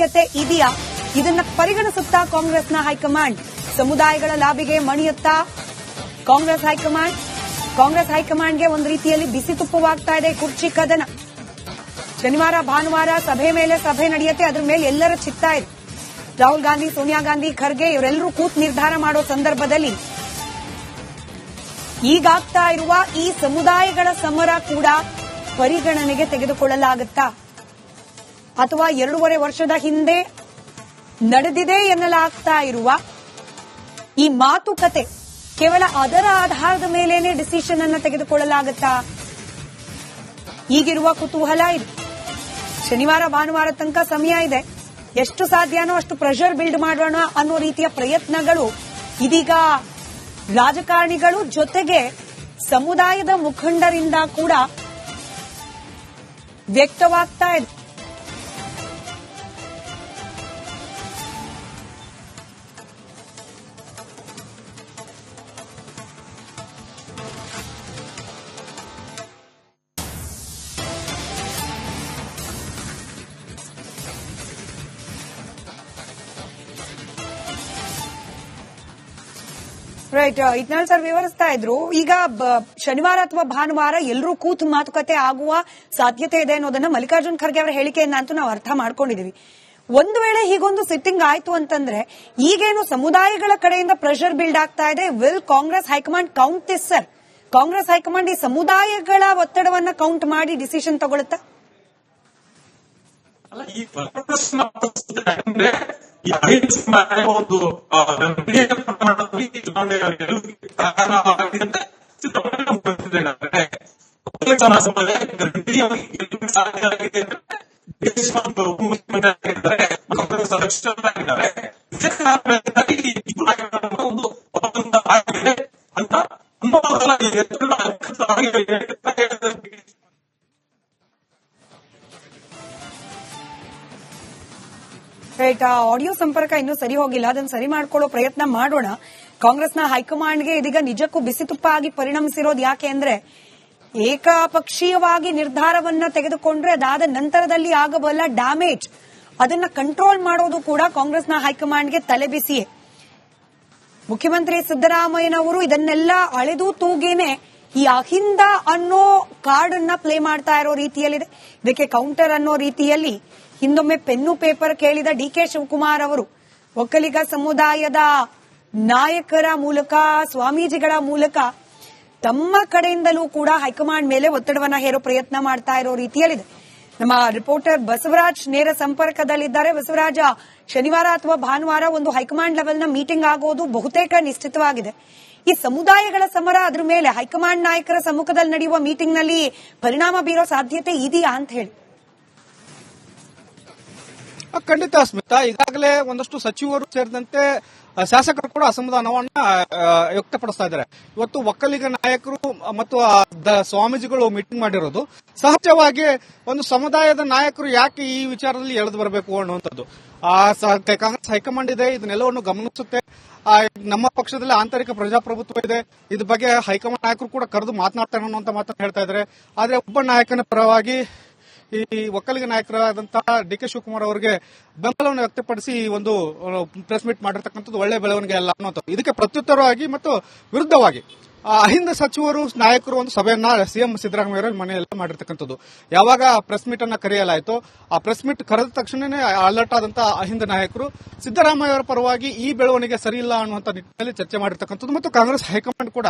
ಸಾಧ್ಯತೆ ಇದೆಯಾ? ಇದನ್ನ ಪರಿಗಣಿಸುತ್ತಾ ಕಾಂಗ್ರೆಸ್ನ ಹೈಕಮಾಂಡ್? ಸಮುದಾಯಗಳ ಲಾಬಿಗೆ ಮಣಿಯುತ್ತಾ ಕಾಂಗ್ರೆಸ್ ಹೈಕಮಾಂಡ್? ಕಾಂಗ್ರೆಸ್ ಹೈಕಮಾಂಡ್ಗೆ ಒಂದು ರೀತಿಯಲ್ಲಿ ಬಿಸಿ ತುಪ್ಪವಾಗ್ತಾ ಇದೆ ಕುರ್ಚಿ ಕದನ. ಶನಿವಾರ ಭಾನುವಾರ ಸಭೆ ಮೇಲೆ ಸಭೆ ನಡೆಯುತ್ತೆ, ಅದ್ರ ಮೇಲೆ ಎಲ್ಲರ ಚಿತ್ತ ಇದೆ. ರಾಹುಲ್ ಗಾಂಧಿ, ಸೋನಿಯಾ ಗಾಂಧಿ, ಖರ್ಗೆ ಇವರೆಲ್ಲರೂ ಕೂತ್ ನಿರ್ಧಾರ ಮಾಡೋ ಸಂದರ್ಭದಲ್ಲಿ ಈಗಾಗ್ತಾ ಇರುವ ಈ ಸಮುದಾಯಗಳ ಸಮರ ಕೂಡ ಪರಿಗಣನೆಗೆ ತೆಗೆದುಕೊಳ್ಳಲಾಗುತ್ತಾ, ಅಥವಾ 2.5 ವರ್ಷದ ಹಿಂದೆ ನಡೆದಿದೆ ಎನ್ನಲಾಗ್ತಾ ಇರುವ ಈ ಮಾತುಕತೆ ಕೇವಲ ಅದರ ಆಧಾರದ ಮೇಲೇನೆ ಡಿಸಿಷನ್ ಅನ್ನು ತೆಗೆದುಕೊಳ್ಳಲಾಗುತ್ತಾ? ಈಗಿರುವ ಕುತೂಹಲ ಇದೆ. ಶನಿವಾರ ಭಾನುವಾರ ತನಕ ಸಮಯ ಇದೆ, ಎಷ್ಟು ಸಾಧ್ಯನೋ ಅಷ್ಟು ಪ್ರೆಷರ್ ಬಿಲ್ಡ್ ಮಾಡೋಣ ಅನ್ನೋ ರೀತಿಯ ಪ್ರಯತ್ನಗಳು ಇದೀಗ ರಾಜಕಾರಣಿಗಳು ಜೊತೆಗೆ ಸಮುದಾಯದ ಮುಖಂಡರಿಂದ ಕೂಡ ವ್ಯಕ್ತವಾಗ್ತಾ ಇದೆ. ರೈಟ್, ಇಟ್ನಾಳ್ ಸರ್ ವಿವರಿಸ್ತಾ ಇದ್ರು. ಈಗ ಶನಿವಾರ ಅಥವಾ ಭಾನುವಾರ ಎಲ್ಲರೂ ಕೂತು ಮಾತುಕತೆ ಆಗುವ ಸಾಧ್ಯತೆ ಇದೆ ಅನ್ನೋದನ್ನ ಮಲ್ಲಿಕಾರ್ಜುನ್ ಖರ್ಗೆ ಅವರ ಹೇಳಿಕೆಯನ್ನ ಅಂತೂ ನಾವು ಅರ್ಥ ಮಾಡ್ಕೊಂಡಿದೀವಿ. ಒಂದು ವೇಳೆ ಹೀಗೊಂದು ಸಿಟ್ಟಿಂಗ್ ಆಯ್ತು ಅಂತಂದ್ರೆ ಈಗೇನು ಸಮುದಾಯಗಳ ಕಡೆಯಿಂದ ಪ್ರೆಷರ್ ಬಿಲ್ಡ್ ಆಗ್ತಾ ಇದೆ, will Congress high command count this sir? Congress high command ಈ ಸಮುದಾಯಗಳ ಒತ್ತಡವನ್ನ ಕೌಂಟ್ ಮಾಡಿ ಡಿಸಿಷನ್ ತಗೊಳುತ್ತಾ? ಒಂದು ರೈಟ್, ಆಡಿಯೋ ಸಂಪರ್ಕ ಇನ್ನೂ ಸರಿ ಹೋಗಿಲ್ಲ, ಅದನ್ನು ಸರಿ ಮಾಡ್ಕೊಳ್ಳೋ ಪ್ರಯತ್ನ ಮಾಡೋಣ. ಕಾಂಗ್ರೆಸ್ನ ಹೈಕಮಾಂಡ್ಗೆ ಇದೀಗ ನಿಜಕ್ಕೂ ಬಿಸಿತುಪ್ಪ ಆಗಿ ಪರಿಣಮಿಸಿರೋದು ಯಾಕೆ ಅಂದ್ರೆ, ಏಕಪಕ್ಷೀಯವಾಗಿ ನಿರ್ಧಾರವನ್ನ ತೆಗೆದುಕೊಂಡ್ರೆ ಅದಾದ ನಂತರದಲ್ಲಿ ಆಗಬಲ್ಲ ಡ್ಯಾಮೇಜ್ ಅದನ್ನ ಕಂಟ್ರೋಲ್ ಮಾಡೋದು ಕೂಡ ಕಾಂಗ್ರೆಸ್ನ ಹೈಕಮಾಂಡ್ಗೆ ತಲೆಬಿಸಿಯೇ. ಮುಖ್ಯಮಂತ್ರಿ ಸಿದ್ದರಾಮಯ್ಯನವರು ಇದನ್ನೆಲ್ಲ ಅಳೆದು ತೂಗೇನೆ ಈ ಅಹಿಂದ ಅನ್ನೋ ಕಾರ್ಡ್ ಅನ್ನ ಪ್ಲೇ ಮಾಡ್ತಾ ಇರೋ ರೀತಿಯಲ್ಲಿದೆ. ಇದಕ್ಕೆ ಕೌಂಟರ್ ಅನ್ನೋ ರೀತಿಯಲ್ಲಿ ಹಿಂದೊಮ್ಮೆ ಪೆನ್ನು ಪೇಪರ್ ಕೇಳಿದ ಡಿಕೆ ಶಿವಕುಮಾರ್ ಅವರು ಒಕ್ಕಲಿಗ ಸಮುದಾಯದ ನಾಯಕರ ಮೂಲಕ, ಸ್ವಾಮೀಜಿಗಳ ಮೂಲಕ ತಮ್ಮ ಕಡೆಯಿಂದಲೂ ಕೂಡ ಹೈಕಮಾಂಡ್ ಮೇಲೆ ಒತ್ತಡವನ್ನ ಹೇರೋ ಪ್ರಯತ್ನ ಮಾಡ್ತಾ ಇರೋ ರೀತಿಯಲ್ಲಿದೆ. ನಮ್ಮ ರಿಪೋರ್ಟರ್ ಬಸವರಾಜ್ ನೇರ ಸಂಪರ್ಕದಲ್ಲಿದ್ದಾರೆ. ಬಸವರಾಜ, ಶನಿವಾರ ಅಥವಾ ಭಾನುವಾರ ಒಂದು ಹೈಕಮಾಂಡ್ ಲೆವೆಲ್ನ ಮೀಟಿಂಗ್ ಆಗೋದು ಬಹುತೇಕ ನಿಶ್ಚಿತವಾಗಿದೆ. ಈ ಸಮುದಾಯಗಳ ಸಮರ ಅದ್ರ ಮೇಲೆ ಹೈಕಮಾಂಡ್ ನಾಯಕರ ಸಮ್ಮುಖದಲ್ಲಿ ನಡೆಯುವ ಮೀಟಿಂಗ್ ನಲ್ಲಿ ಪರಿಣಾಮ ಬೀರೋ ಸಾಧ್ಯತೆ ಇದೆಯಾ ಅಂತ ಹೇಳಿ? ಖಂಡಿತ ಸ್ಮಿತಾ, ಈಗಾಗಲೇ ಒಂದಷ್ಟು ಸಚಿವರು ಸೇರಿದಂತೆ ಶಾಸಕರು ಕೂಡ ಅಸಮಾಧಾನವನ್ನ ವ್ಯಕ್ತಪಡಿಸ್ತಾ ಇದ್ದಾರೆ. ಇವತ್ತು ಒಕ್ಕಲಿಗ ನಾಯಕರು ಮತ್ತು ಸ್ವಾಮೀಜಿಗಳು ಮೀಟಿಂಗ್ ಮಾಡಿರೋದು ಸಹಜವಾಗಿ ಒಂದು ಸಮುದಾಯದ ನಾಯಕರು ಯಾಕೆ ಈ ವಿಚಾರದಲ್ಲಿ ಎಳೆದು ಬರಬೇಕು ಅನ್ನುವಂಥದ್ದು. ಕಾಂಗ್ರೆಸ್ ಹೈಕಮಾಂಡ್ ಇದೆ, ಇದನ್ನೆಲ್ಲವನ್ನು ಗಮನಿಸುತ್ತೆ. ನಮ್ಮ ಪಕ್ಷದಲ್ಲಿ ಆಂತರಿಕ ಪ್ರಜಾಪ್ರಭುತ್ವ ಇದೆ, ಇದ್ರ ಬಗ್ಗೆ ಹೈಕಮಾಂಡ್ ನಾಯಕರು ಕೂಡ ಕರೆದು ಮಾತನಾಡ್ತಾರೆ ಅನ್ನುವಂತ ಮಾತನ್ನು ಹೇಳ್ತಾ ಇದ್ದಾರೆ. ಆದ್ರೆ ಒಬ್ಬ ನಾಯಕನ ಪರವಾಗಿ ಈ ಒಕ್ಕಲಿಗ ನಾಯಕರಾದಂತಹ ಡಿ ಕೆ ಶಿವಕುಮಾರ್ ಅವರಿಗೆ ಬೆಂಬಲವನ್ನು ವ್ಯಕ್ತಪಡಿಸಿ ಈ ಒಂದು ಪ್ರೆಸ್ ಮೀಟ್ ಮಾಡಿರ್ತಕ್ಕಂಥದ್ದು ಒಳ್ಳೆ ಬೆಳವಣಿಗೆ ಅಲ್ಲ ಅನ್ನೋದು. ಇದಕ್ಕೆ ಪ್ರತ್ಯುತ್ತರವಾಗಿ ಮತ್ತು ವಿರುದ್ಧವಾಗಿ ಅಹಿಂದ ಸಚಿವರು ನಾಯಕರು ಒಂದು ಸಭೆಯನ್ನ ಸಿಎಂ ಸಿದ್ದರಾಮಯ್ಯ ಅವರ ಮನೆಯಲ್ಲ ಮಾಡಿರ್ತಕ್ಕಂಥದ್ದು. ಯಾವಾಗ ಪ್ರೆಸ್ ಮೀಟ್ ಅನ್ನ ಕರೆಯಲಾಯಿತು, ಆ ಪ್ರೆಸ್ ಮೀಟ್ ಕರೆದ ತಕ್ಷಣನೇ ಅಲರ್ಟ್ ಆದಂತಹ ಅಹಿಂದ ನಾಯಕರು ಸಿದ್ದರಾಮಯ್ಯ ಅವರ ಪರವಾಗಿ ಈ ಬೆಳವಣಿಗೆ ಸರಿ ಇಲ್ಲ ಅನ್ನುವಂಥ ನಿಟ್ಟಿನಲ್ಲಿ ಚರ್ಚೆ ಮಾಡಿರ್ತಕ್ಕಂಥದ್ದು. ಮತ್ತು ಕಾಂಗ್ರೆಸ್ ಹೈಕಮಾಂಡ್ ಕೂಡ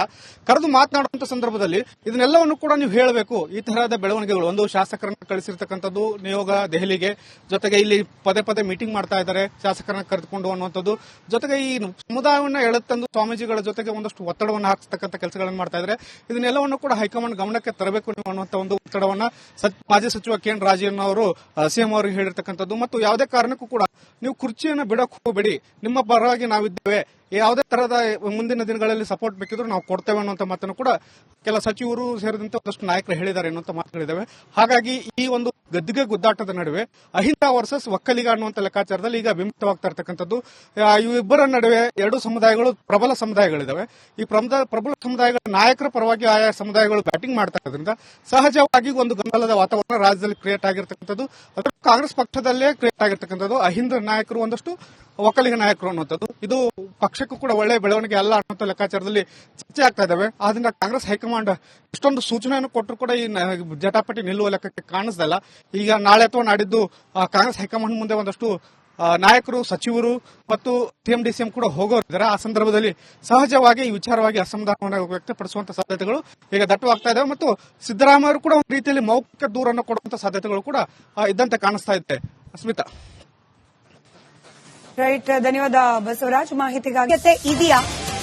ಕರೆದು ಮಾತನಾಡುವಂತ ಸಂದರ್ಭದಲ್ಲಿ ಇದನ್ನೆಲ್ಲವನ್ನು ಕೂಡ ನೀವು ಹೇಳಬೇಕು. ಈ ತರಹದ ಬೆಳವಣಿಗೆಗಳು, ಒಂದು ಶಾಸಕರನ್ನ ಕಳಿಸಿರ್ತಕ್ಕಂಥದ್ದು ನಿಯೋಗ ದೆಹಲಿಗೆ, ಜೊತೆಗೆ ಇಲ್ಲಿ ಪದೇ ಪದೇ ಮೀಟಿಂಗ್ ಮಾಡ್ತಾ ಇದ್ದಾರೆ ಶಾಸಕರನ್ನ ಕರೆದುಕೊಂಡು ಅನ್ನುವಂಥದ್ದು, ಜೊತೆಗೆ ಈ ಸಮುದಾಯವನ್ನ ಎಳೆತಂದು ಸ್ವಾಮೀಜಿಗಳ ಜೊತೆಗೆ ಒಂದಷ್ಟು ಒತ್ತಡವನ್ನು ಹಾಕಿಸ್ತಕ್ಕಂಥ ಕೆಲಸಗಳನ್ನು ಮಾಡ್ತಾ ಇದ್ದಾರೆ. ಇದನ್ನೆಲ್ಲವನ್ನು ಕೂಡ ಹೈಕಮಾಂಡ್ ಗಮನಕ್ಕೆ ತರಬೇಕು ಅನ್ನುವಂತ ಒಂದು ಒತ್ತಡವನ್ನ ಮಾಜಿ ಸಚಿವ ಕೆಎನ್ ರಾಜಣ್ಣ ಅವರು ಸಿಎಂ ಅವರಿಗೆ ಹೇಳಿರ್ತಕ್ಕಂಥದ್ದು. ಮತ್ತು ಯಾವುದೇ ಕಾರಣಕ್ಕೂ ಕೂಡ ನೀವು ಕುರ್ಚಿಯನ್ನು ಬಿಡಕ್ಕೆ ಹೋಗಬೇಡಿ, ನಿಮ್ಮ ಪರವಾಗಿ ನಾವಿದ್ದೇವೆ, ಯಾವುದೇ ತರಹದ ಮುಂದಿನ ದಿನಗಳಲ್ಲಿ ಸಪೋರ್ಟ್ ಬೇಕಿದ್ರು ನಾವು ಕೊಡ್ತೇವೆ ಅನ್ನುವಂತ ಮಾತನ್ನು ಕೂಡ ಕೆಲ ಸಚಿವರು ಸೇರಿದಂತೆ ಒಂದಷ್ಟು ನಾಯಕರು ಹೇಳಿದ್ದಾರೆ ಅನ್ನುವಂತ ಮಾತುಗಳಿದ್ದಾವೆ. ಹಾಗಾಗಿ ಈ ಒಂದು ಗದ್ದಿಗೆ ಗುದ್ದಾಟದ ನಡುವೆ ಅಹಿಂದ ವರ್ಸಸ್ ಒಕ್ಕಲಿಗ ಅನ್ನುವಂತ ಲೆಕ್ಕಾಚಾರದಲ್ಲಿ ಈಗ ವಿಮುಕ್ತವಾಗ್ತಾ ಇರತಕ್ಕಂಥದ್ದು. ಇಬ್ಬರ ನಡುವೆ ಎರಡು ಸಮುದಾಯಗಳು ಪ್ರಬಲ ಸಮುದಾಯಗಳಿದ್ದಾವೆ. ಈ ಪ್ರಬಲ ಸಮುದಾಯಗಳ ನಾಯಕರ ಪರವಾಗಿ ಆಯಾ ಸಮುದಾಯಗಳು ಬ್ಯಾಟಿಂಗ್ ಮಾಡ್ತಾ ಇರೋದ್ರಿಂದ ಸಹಜವಾಗಿ ಒಂದು ಗೊಂದಲದ ವಾತಾವರಣ ರಾಜ್ಯದಲ್ಲಿ ಕ್ರಿಯೇಟ್ ಆಗಿರ್ತಕ್ಕಂಥದ್ದು. ಅದರ ಕಾಂಗ್ರೆಸ್ ಪಕ್ಷದಲ್ಲೇ ಕ್ರಿಯೇಟ್ ಆಗಿರ್ತಕ್ಕಂಥದ್ದು. ಅಹಿಂದ ನಾಯಕರು ಒಂದಷ್ಟು, ಒಕ್ಕಲಿಗ ನಾಯಕರು ಅನ್ನುವಂಥದ್ದು ಇದು ಪಕ್ಷಕ್ಕೂ ಕೂಡ ಒಳ್ಳೆಯ ಬೆಳವಣಿಗೆ ಅಲ್ಲ ಅನ್ನುವಂಥ ಲೆಕ್ಕಾಚಾರದಲ್ಲಿ ಚರ್ಚೆ ಆಗ್ತಾ ಇದ್ದಾವೆ. ಆದ್ರಿಂದ ಕಾಂಗ್ರೆಸ್ ಹೈಕಮಾಂಡ್ ಇಷ್ಟೊಂದು ಸೂಚನೆಯನ್ನು ಕೊಟ್ಟರು ಕೂಡ ಈ ಜಟಾಪಟಿ ನಿಲ್ಲುವ ಲೆಕ್ಕಕ್ಕೆ ಕಾಣಿಸ್ದಲ್ಲ. ಈಗ ನಾಳೆ ಅಥವಾ ನಾಡಿದ್ದು ಕಾಂಗ್ರೆಸ್ ಹೈಕಮಾಂಡ್ ಮುಂದೆ ಒಂದಷ್ಟು ನಾಯಕರು, ಸಚಿವರು ಮತ್ತು ಸಿಎಂ ಕೂಡ ಹೋಗೋರಿದ್ದಾರೆ. ಆ ಸಂದರ್ಭದಲ್ಲಿ ಸಹಜವಾಗಿ ಈ ವಿಚಾರವಾಗಿ ಅಸಮಾಧಾನವನ್ನು ವ್ಯಕ್ತಪಡಿಸುವಂತಹ ಸಾಧ್ಯತೆಗಳು ಈಗ ದಟ್ಟವಾಗ್ತಾ ಇದ್ದಾವೆ ಮತ್ತು ಸಿದ್ದರಾಮಯ್ಯ ಕೂಡ ಒಂದು ರೀತಿಯಲ್ಲಿ ಮೌಖಿಕ ದೂರನ್ನು ಕೊಡುವಂತಹ ಸಾಧ್ಯತೆಗಳು ಕೂಡ ಇದ್ದಂತೆ ಕಾಣಿಸ್ತಾ ಇದೆ. ಸ್ಮಿತಾ. ರೈಟ್, ಧನ್ಯವಾದ ಬಸವರಾಜ್ ಮಾಹಿತಿಗಾಗಿ. ಇದೆಯಾ,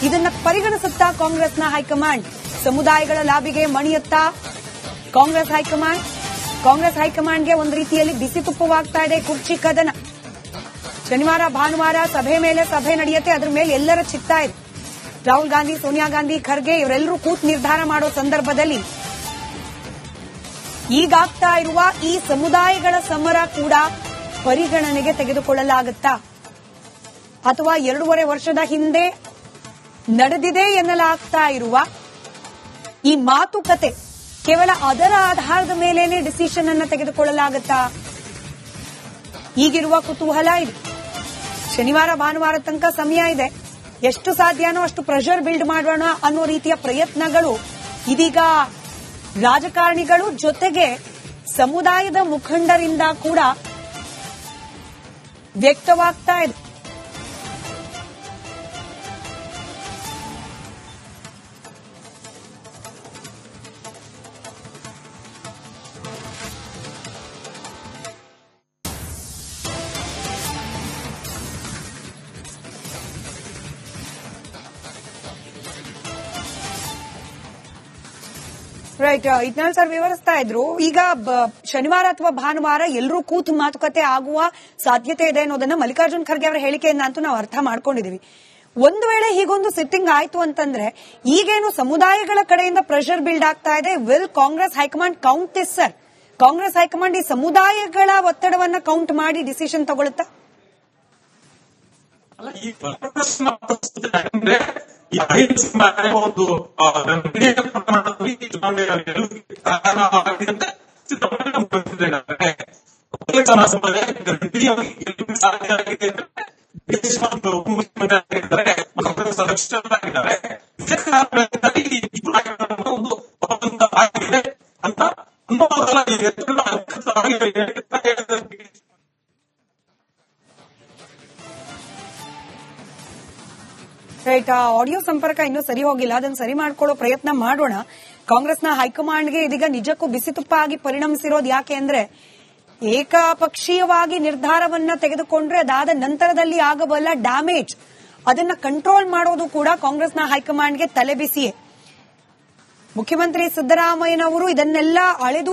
ಇದನ್ನ ಪರಿಗಣಿಸುತ್ತಾ ಕಾಂಗ್ರೆಸ್ನ ಹೈಕಮಾಂಡ್? ಸಮುದಾಯಗಳ ಲಾಬಿಗೆ ಮಣಿಯುತ್ತಾ ಕಾಂಗ್ರೆಸ್ ಹೈಕಮಾಂಡ್ಗೆ ಒಂದು ರೀತಿಯಲ್ಲಿ ಬಿಸಿ ತುಪ್ಪವಾಗ್ತಾ ಇದೆ ಕುರ್ಚಿ ಕದನ. ಶನಿವಾರ ಭಾನುವಾರ ಸಭೆ ಮೇಲೆ ಸಭೆ ನಡೆಯುತ್ತೆ, ಅದ್ರ ಮೇಲೆ ಎಲ್ಲರ ಚಿತ್ತ ಇದೆ. ರಾಹುಲ್ ಗಾಂಧಿ, ಸೋನಿಯಾ ಗಾಂಧಿ, ಖರ್ಗೆ ಇವರೆಲ್ಲರೂ ಕೂತ್ ನಿರ್ಧಾರ ಮಾಡೋ ಸಂದರ್ಭದಲ್ಲಿ ಈಗಾಗ್ತಾ ಇರುವ ಈ ಸಮುದಾಯಗಳ ಸಮರ ಕೂಡ ಪರಿಗಣನೆಗೆ ತೆಗೆದುಕೊಳ್ಳಲಾಗುತ್ತಾ ಅಥವಾ 2.5 ವರ್ಷದ ಹಿಂದೆ ನಡೆದಿದೆ ಎನ್ನಲಾಗ್ತಾ ಇರುವ ಈ ಮಾತುಕತೆ ಕೇವಲ ಅದರ ಆಧಾರದ ಮೇಲೇನೆ ಡಿಸಿಷನ್ ಅನ್ನು ತೆಗೆದುಕೊಳ್ಳಲಾಗುತ್ತಾ? ಈಗಿರುವ ಕುತೂಹಲ ಇದೆ. ಶನಿವಾರ ಭಾನುವಾರ ತನಕ ಸಮಯ ಇದೆ. ಎಷ್ಟು ಸಾಧ್ಯನೋ ಅಷ್ಟು ಪ್ರೆಷರ್ ಬಿಲ್ಡ್ ಮಾಡೋಣ ಅನ್ನೋ ರೀತಿಯ ಪ್ರಯತ್ನಗಳು ಇದೀಗ ರಾಜಕಾರಣಿಗಳು ಜೊತೆಗೆ ಸಮುದಾಯದ ಮುಖಂಡರಿಂದ ಕೂಡ ವ್ಯಕ್ತವಾಗ್ತಾ ಇದೆ. ರೈಟ್, ಇದ್ನಾಳ್ ಸರ್ ವಿವರಿಸ್ತಾ ಇದ್ರು. ಈಗ ಶನಿವಾರ ಅಥವಾ ಭಾನುವಾರ ಎಲ್ಲರೂ ಕೂತು ಮಾತುಕತೆ ಆಗುವ ಸಾಧ್ಯತೆ ಇದೆ ಅನ್ನೋದನ್ನ ಮಲ್ಲಿಕಾರ್ಜುನ್ ಖರ್ಗೆ ಅವರ ಹೇಳಿಕೆಯಿಂದ ಅಂತೂ ನಾವು ಅರ್ಥ ಮಾಡ್ಕೊಂಡಿದೀವಿ. ಒಂದು ವೇಳೆ ಹೀಗೊಂದು ಸಿಟ್ಟಿಂಗ್ ಆಯ್ತು ಅಂತಂದ್ರೆ ಈಗೇನು ಸಮುದಾಯಗಳ ಕಡೆಯಿಂದ ಪ್ರೆಷರ್ ಬಿಲ್ಡ್ ಆಗ್ತಾ ಇದೆ, will Congress high command count this sir? Congress high command ಈ ಸಮುದಾಯಗಳ ಒತ್ತಡವನ್ನ ಕೌಂಟ್ ಮಾಡಿ ಡಿಸಿಷನ್ ತಗೊಳುತ್ತಾ? ಒಂದು ರೈಟ್, ಆಡಿಯೋ ಸಂಪರ್ಕ ಇನ್ನೂ ಸರಿ ಹೋಗಿಲ್ಲ, ಅದನ್ನು ಸರಿ ಮಾಡ್ಕೊಳ್ಳೋ ಪ್ರಯತ್ನ ಮಾಡೋಣ. ಕಾಂಗ್ರೆಸ್ನ ಹೈಕಮಾಂಡ್ಗೆ ಇದೀಗ ನಿಜಕ್ಕೂ ಬಿಸಿ ತುಪ್ಪ ಆಗಿ ಪರಿಣಮಿಸಿರೋದು ಯಾಕೆ ಅಂದ್ರೆ ಏಕಪಕ್ಷೀಯವಾಗಿ ನಿರ್ಧಾರವನ್ನ ತೆಗೆದುಕೊಂಡ್ರೆ ಅದಾದ ನಂತರದಲ್ಲಿ ಆಗಬಲ್ಲ ಡ್ಯಾಮೇಜ್ ಅದನ್ನ ಕಂಟ್ರೋಲ್ ಮಾಡೋದು ಕೂಡ ಕಾಂಗ್ರೆಸ್ನ ಹೈಕಮಾಂಡ್ಗೆ ತಲೆಬಿಸಿಯೇ. ಮುಖ್ಯಮಂತ್ರಿ ಸಿದ್ದರಾಮಯ್ಯನವರು ಇದನ್ನೆಲ್ಲ ಅಳೆದು